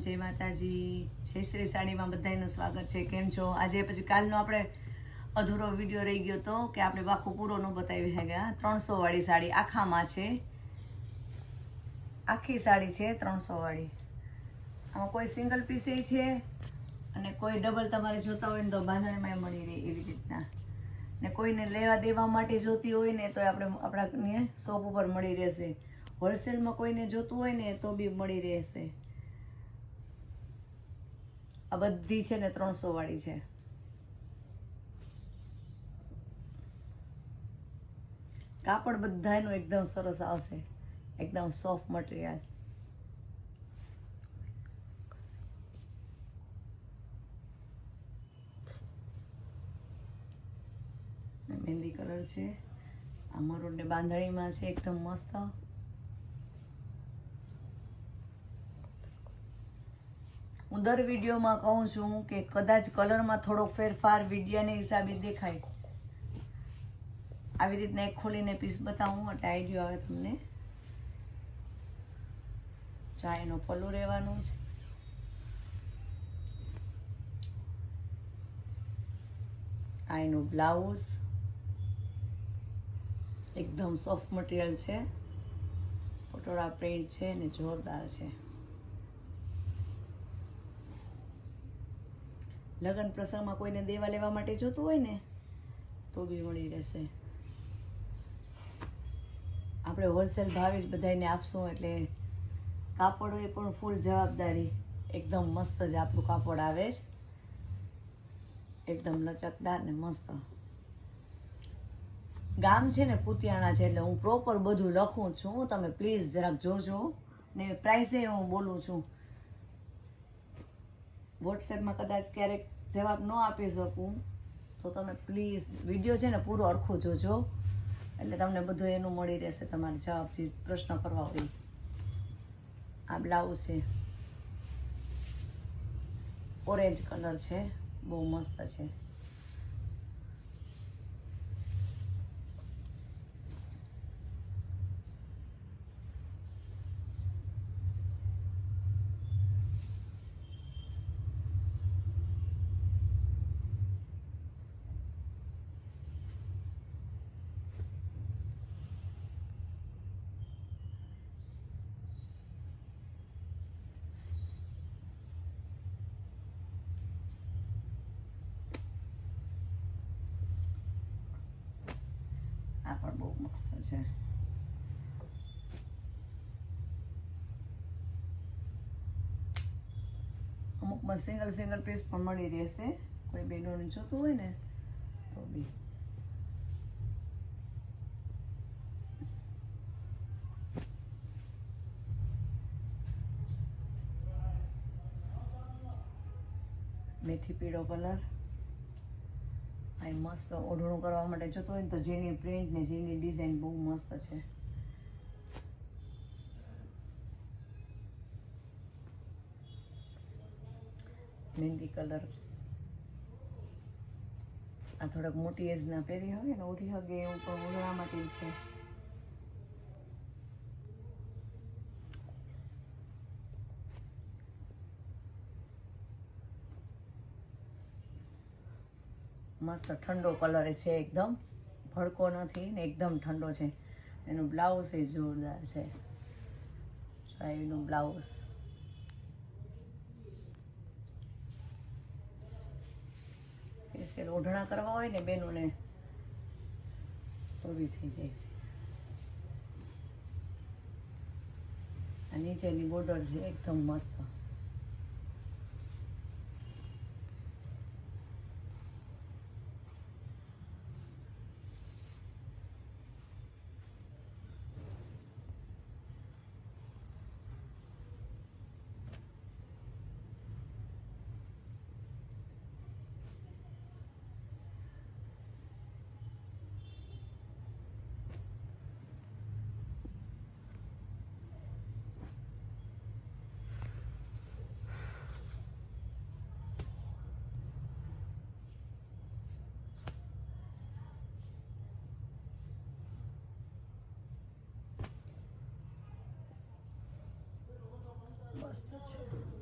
જય માતાજી, જય શ્રી સાડીમાં બધાનું સ્વાગત છે. કેમ છો? આજે પછી કાલનો આપણે અધૂરો વિડીયો રહી ગયો તો કે આપણે આખો પૂરો ન બતાવી શક્યા. 300 વાળી સાડી આખામાં છે, આખી સાડી છે 300 વાળી. આમાં કોઈ સિંગલ પીસ છે અને કોઈ ડબલ તમારે જોતા હોય ને તો બાંધણીમાં મળી રહે એવી રીતના. ને કોઈને લેવા દેવા માટે જોતી હોય ને તો આપણે આપણા શોપ ઉપર મળી રહેશે. હોલસેલમાં કોઈને જોતું હોય ને તો બી મળી રહેશે. આ બધી છે ને 300 વાળી છે. કાપડ બધાનું એકદમ સરસ આવશે, એકદમ સોફ્ટ મટીરિયલ. મહેંદી કલર છે, આ મરૂન ને બાંધણીમાં છે, એકદમ મસ્ત. હું દર વિડીયોમાં કહું છું કે કદાચ કલરમાં થોડોક ફેરફાર વિડીયાને હિસાબે દેખાય. આવી રીતના એક ખોલીને પીસ બતાવું એટલે આઈડિયો આવે તમને. ચા એનો પલ્લુ રહેવાનું છે. આ એનું બ્લાઉઝ એકદમ સોફ્ટ મટીરિયલ છે, પટોળા પ્રિન્ટ છે ને જોરદાર છે. લગ્ન પ્રસંગમાં કોઈને દેવા લેવા માટે જોતું હોય ને તો બી મળી રહેશે. આપણે હોલસેલ ભાવે જ બધાને આપશું એટલે કાપડ એ પણ ફૂલ જવાબદારી. એકદમ મસ્ત જ આપણું કાપડ આવે જ, એકદમ લચકદાર ને મસ્ત. ગામ છે ને કુતિયાણા છે એટલે હું પ્રોપર બધું લખું છું. તમે પ્લીઝ જરાક જોજો ને પ્રાઇસે હું બોલું છું. વોટ્સએપમાં કદાચ ક્યારેક જવાબ ન આપી શકું તો તમે પ્લીઝ વિડીયો છે ને પૂરો અરખો જોજો એટલે તમને બધું એનું મળી રહેશે, તમારે જવાબ જે પ્રશ્ન કરવા હોય. આ બ્લાઉઝ છે, ઓરેન્જ કલર છે, બહુ મસ્ત છે. આ પણ બહુ મસ્ત છે. અમુકમાં સિંગલ પીસ પણ મળી રહેશે, કોઈ બહેનોને જોતું હોય ને તો બી. મેથી પીળો કલર. આ મસ્ત ઓઢણું કરવા માટે જોતો હોય ને તો જેની પ્રિન્ટ ને જેની ડિઝાઇન બહુ મસ્ત છે. મહેંદી કલર. આ થોડાક મોટી એજના પહેરી હોય ને ઓઢી હગે એવું પણ ઓઢવા માટે છે. મસ્ત ઠંડો કલર છે, એકદમ ભડકો નથી ને એકદમ ઠંડો છે. એનું બ્લાઉઝ એ જોરદાર છે. એનું બ્લાઉઝ સ્પેશિયલ ઓઢણા કરવા હોય ને બેનોને તો બી થઈ જાય. આ નીચેની બોર્ડર છે એકદમ મસ્ત. મસ્ત છે.